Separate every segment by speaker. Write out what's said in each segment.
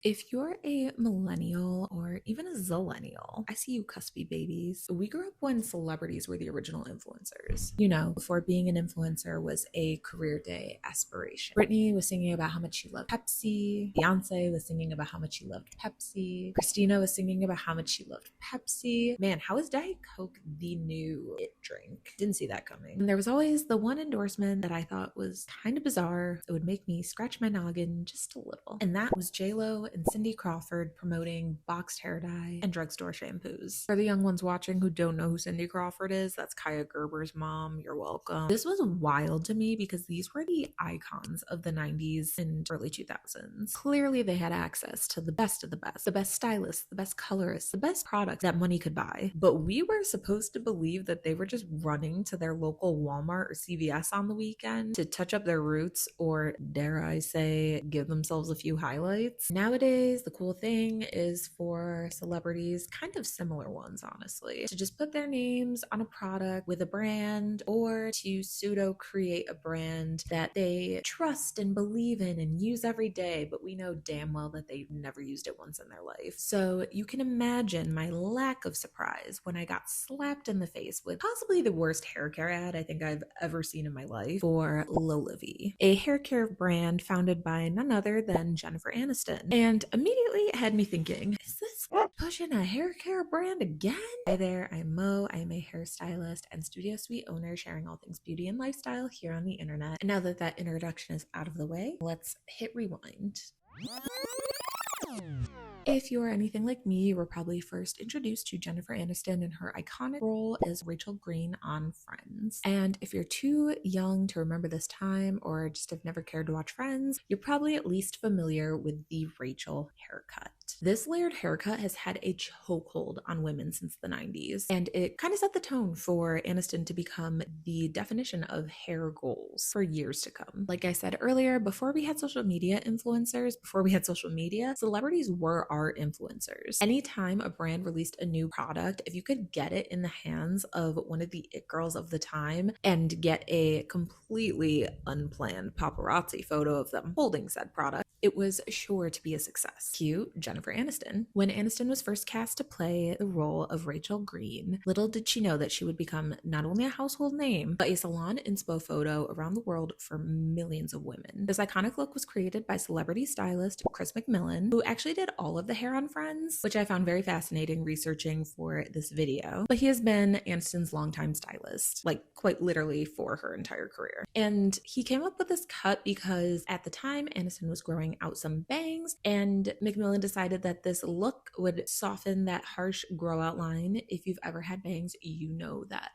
Speaker 1: If you're a millennial or even a zillennial, I see you cuspy babies. We grew up when celebrities were the original influencers. You know, before being an influencer was a career day aspiration. Britney was singing about how much she loved Pepsi. Beyonce was singing about how much she loved Pepsi. Christina was singing about how much she loved Pepsi. Man, how is Diet Coke the new it drink? Didn't see that coming. And there was always the one endorsement that I thought was kind of bizarre. It would make me scratch my noggin just a little. And that was J-Lo and Cindy Crawford promoting boxed hair dye and drugstore shampoos. For the young ones watching who don't know who Cindy Crawford is, that's Kaya Gerber's mom. You're welcome. This was wild to me because these were the icons of the 90s and early 2000s. Clearly, they had access to the best of the best stylists, the best colorists, the best products that money could buy. But we were supposed to believe that they were just running to their local Walmart or CVS on the weekend to touch up their roots or, dare I say, give themselves a few highlights. Nowadays, the cool thing is for celebrities, kind of similar ones, honestly, to just put their names on a product with a brand or to pseudo create a brand that they trust and believe in and use every day, but we know damn well that they've never used it once in their life. So you can imagine my lack of surprise when I got slapped in the face with possibly the worst hair care ad I think I've ever seen in my life for Lolavie, a hair care brand founded by none other than Jennifer Aniston. And immediately it had me thinking, is this pushing a hair care brand again? Hi there, I'm Mo. I am a hairstylist and studio suite owner sharing all things beauty and lifestyle here on the internet. And now that that introduction is out of the way, let's hit rewind. If you are anything like me, you were probably first introduced to Jennifer Aniston in her iconic role as Rachel Green on Friends. And if you're too young to remember this time or just have never cared to watch Friends, you're probably at least familiar with the Rachel haircut. This layered haircut has had a chokehold on women since the 90s, and it kind of set the tone for Aniston to become the definition of hair goals for years to come. Like I said earlier, before we had social media influencers, before we had social media, celebrities were our influencers. Anytime a brand released a new product, if you could get it in the hands of one of the it girls of the time and get a completely unplanned paparazzi photo of them holding said product, it was sure to be a success. Cue Jennifer Aniston. When Aniston was first cast to play the role of Rachel Green, little did she know that she would become not only a household name, but a salon inspo photo around the world for millions of women. This iconic look was created by celebrity stylist Chris McMillan, who actually did all of the hair on Friends, which I found very fascinating researching for this video. But he has been Aniston's longtime stylist, like quite literally for her entire career. And he came up with this cut because at the time, Aniston was growing out some bangs, and McMillan decided that this look would soften that harsh grow out line. If you've ever had bangs, you know that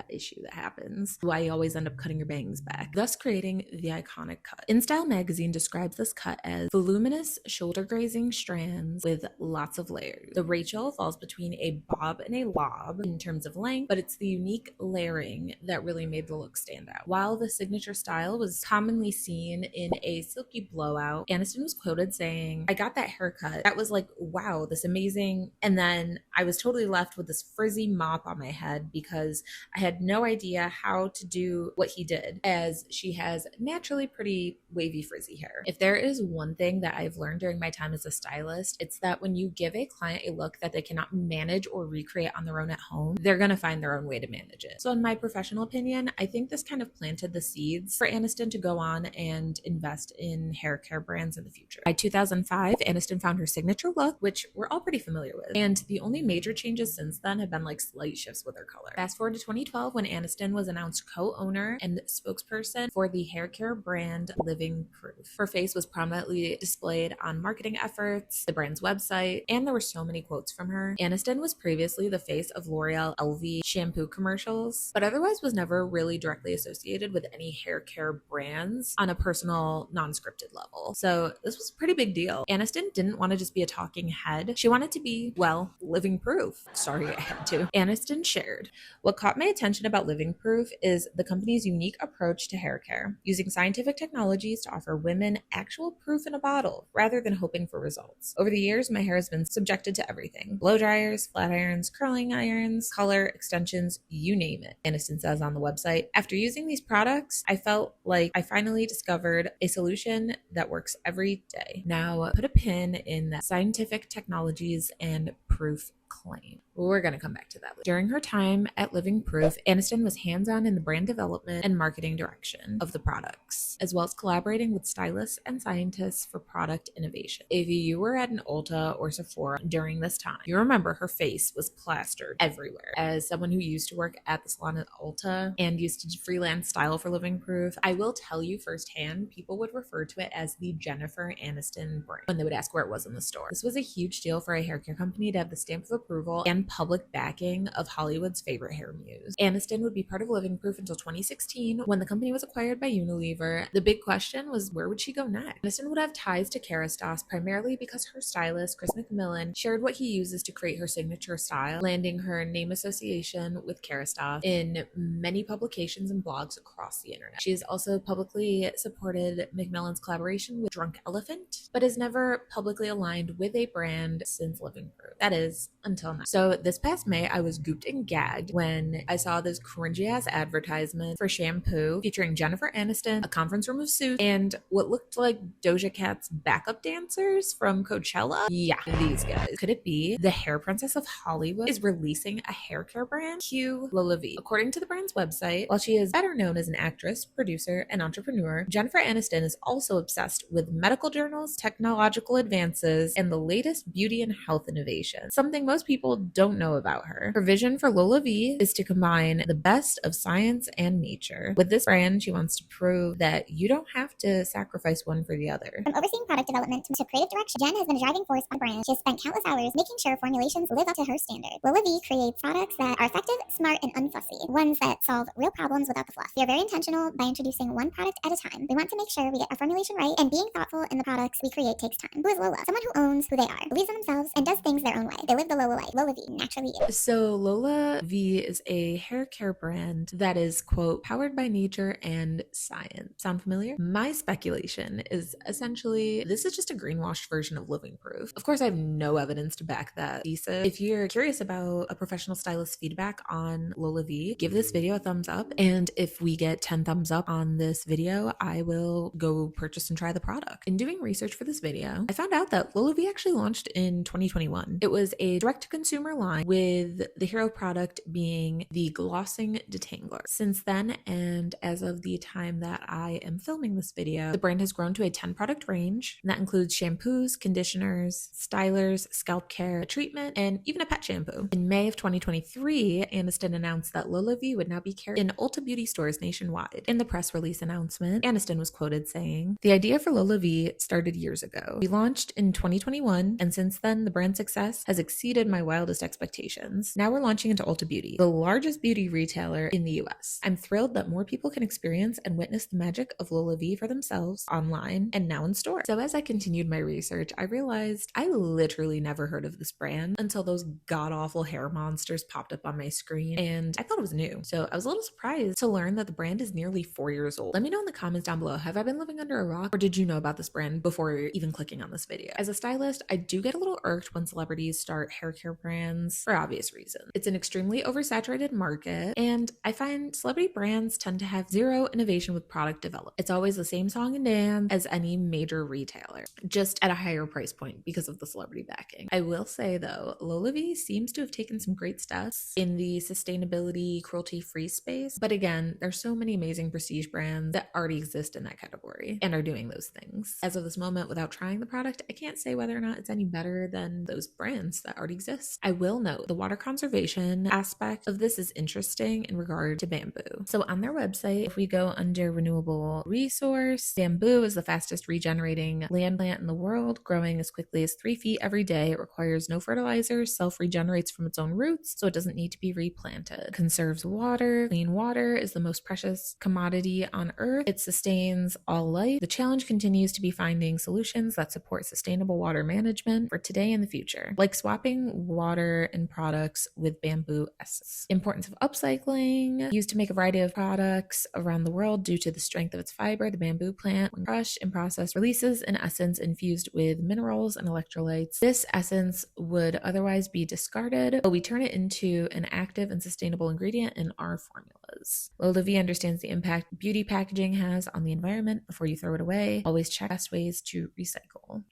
Speaker 1: issue that happens. Why you always end up cutting your bangs back, thus creating the iconic cut. InStyle magazine describes this cut as voluminous shoulder grazing strands with lots of layers. The Rachel falls between a bob and a lob in terms of length, but it's the unique layering that really made the look stand out. While the signature style was commonly seen in a silky blowout, Aniston was quoted saying, "I got that haircut. That was like, wow, this amazing. And then I was totally left with this frizzy mop on my head because I had no idea how to do what he did, as she has naturally pretty wavy frizzy hair." If there is one thing that I've learned during my time as a stylist, it's that when you give a client a look that they cannot manage or recreate on their own at home, they're going to find their own way to manage it. So in my professional opinion, I think this kind of planted the seeds for Aniston to go on and invest in hair care brands in the future. By 2005, Aniston found her signature look, which we're all pretty familiar with, and the only major changes since then have been like slight shifts with her color. Fast forward to 2012, when Aniston was announced co-owner and spokesperson for the hair care brand Living Proof. Her face was prominently displayed on marketing efforts, the brand's website, and there were so many quotes from her. Aniston was previously the face of L'Oreal LV shampoo commercials, but otherwise was never really directly associated with any hair care brands on a personal, non-scripted level. So this was a pretty big deal. Aniston didn't want to just be a talking head. She wanted to be, well, living proof. Sorry, I had to. Aniston shared, "What caught my attention attention about Living Proof is the company's unique approach to hair care, using scientific technologies to offer women actual proof in a bottle rather than hoping for results. Over the years, my hair has been subjected to everything: blow dryers, flat irons, curling irons, color, extensions, you name it, Aniston says on the website. After using these products, I felt like I finally discovered a solution that works every day. Now, put a pin in that scientific technologies and proof claim. We're going to come back to that later. During her time at Living Proof, Aniston was hands-on in the brand development and marketing direction of the products, as well as collaborating with stylists and scientists for product innovation. If you were at an Ulta or Sephora during this time, you remember her face was plastered everywhere. As someone who used to work at the salon at Ulta and used to freelance style for Living Proof, I will tell you firsthand, people would refer to it as the Jennifer Aniston brand when they would ask where it was in the store. This was a huge deal for a hair care company to have the stamp of approval and public backing of Hollywood's favorite hair muse. Aniston would be part of Living Proof until 2016 when the company was acquired by Unilever. The big question was, where would she go next? Aniston would have ties to Kerastase primarily because her stylist, Chris McMillan, shared what he uses to create her signature style, landing her name association with Kerastase in many publications and blogs across the internet. She has also publicly supported McMillan's collaboration with Drunk Elephant, but has never publicly aligned with a brand since Living Proof. That is, until now. So this past May, I was gooped and gagged when I saw this cringy ass advertisement for shampoo featuring Jennifer Aniston, a conference room of suits, and what looked like Doja Cat's backup dancers from Coachella. Yeah, these guys. Could it be the hair princess of Hollywood is releasing a hair care brand? Cue Lolavie. According to the brand's website, while she is better known as an actress, producer, and entrepreneur, Jennifer Aniston is also obsessed with medical journals, technological advances, and the latest beauty and health innovations, something most people don't know about her. Her vision for Lolavie is to combine the best of science and nature. With this brand, she wants to prove that you don't have to sacrifice one for the other.
Speaker 2: From overseeing product development to creative direction, Jen has been a driving force on the brand. She has spent countless hours making sure formulations live up to her standard. Lolavie creates products that are effective, smart, and unfussy, ones that solve real problems without the fluff. We are very intentional by introducing one product at a time. We want to make sure we get our formulation right, and being thoughtful in the products we create takes time. Who is Lola? Someone who owns who they are, believes in themselves, and does things their own way. They live the Lola life. Lolavie naturally is.
Speaker 1: So Lolavie is a hair care brand that is, quote, powered by nature and science. Sound familiar? My speculation is essentially this is just a greenwashed version of Living Proof. Of course, I have no evidence to back that thesis. If you're curious about a professional stylist's feedback on Lolavie, give this video a thumbs up. And if we get 10 thumbs up on this video, I will go purchase and try the product. In doing research for this video, I found out that Lolavie actually launched in 2021. It was a direct-to-consumer line with the hero product being the glossing detangler. Since then, and as of the time that I am filming this video, the brand has grown to a 10 product range, and that includes shampoos, conditioners, stylers, scalp care, treatment, and even a pet shampoo. In May of 2023, Aniston announced that Lolavie would now be carried in Ulta Beauty stores nationwide. In the press release announcement, Aniston was quoted saying, "The idea for Lolavie started years ago. We launched in 2021, and since then, the brand's success has exceeded my wildest expectations. Now we're launching into Ulta Beauty, the largest beauty retailer in the US. I'm thrilled that more people can experience and witness the magic of Lolavie for themselves online and now in store." So as I continued my research, I realized I literally never heard of this brand until those god-awful hair monsters popped up on my screen, and I thought it was new. So I was a little surprised to learn that the brand is nearly 4 years old. Let me know in the comments down below, have I been living under a rock, or did you know about this brand before even clicking on this video? As a stylist, I do get a little irked when celebrities start hair care brands for obvious reasons. It's an extremely oversaturated market, and I find celebrity brands tend to have zero innovation with product development. It's always the same song and dance as any major retailer, just at a higher price point because of the celebrity backing. I will say though, Lolavie seems to have taken some great steps in the sustainability, cruelty-free space, but again, there's so many amazing prestige brands that already exist in that category and are doing those things. As of this moment, without trying the product, I can't say whether or not it's any better than those brands that already exist. I will note the water conservation aspect of this is interesting in regard to bamboo. So on their website, if we go under renewable resource, bamboo is the fastest regenerating land plant in the world, growing as quickly as 3 feet every day. It requires no fertilizer, self-regenerates from its own roots, so it doesn't need to be replanted. Conserves water. Clean water is the most precious commodity on earth. It sustains all life. The challenge continues to be finding solutions that support sustainable water management for today and the future. Like swapping water and products with bamboo essence. Importance of upcycling, used to make a variety of products around the world due to the strength of its fiber. The bamboo plant, when crushed and processed, releases an essence infused with minerals and electrolytes. This essence would otherwise be discarded, but we turn it into an active and sustainable ingredient in our formulas. Lolavie understands the impact beauty packaging has on the environment. Before you throw it away, always check best ways to recycle.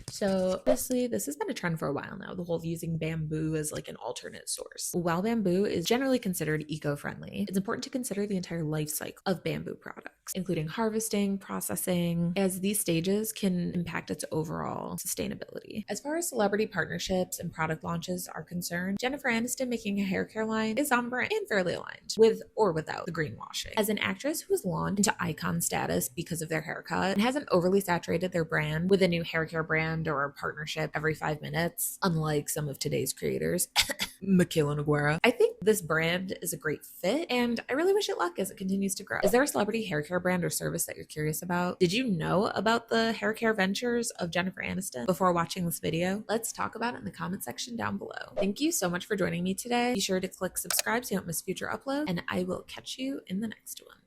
Speaker 1: So honestly, this has been a trend for a while now, the whole using bamboo as like an alternate source. While bamboo is generally considered eco-friendly, it's important to consider the entire life cycle of bamboo products, including harvesting, processing, as these stages can impact its overall sustainability. As far as celebrity partnerships and product launches are concerned, Jennifer Aniston making a hair care line is on brand and fairly aligned with or without the greenwashing. As an actress who has launched into icon status because of their haircut and hasn't overly saturated their brand with a new hair care brand or a partnership every 5 minutes, unlike some of today's creators, Michaela Noguera, I think this brand is a great fit, and I really wish it luck as it continues to grow. Is there a celebrity hair care brand or service that you're curious about? Did you know about the hair care ventures of Jennifer Aniston before watching this video? Let's talk about it in the comment section down below. Thank you so much for joining me today. Be sure to click subscribe so you don't miss future uploads, and I will catch you in the next one.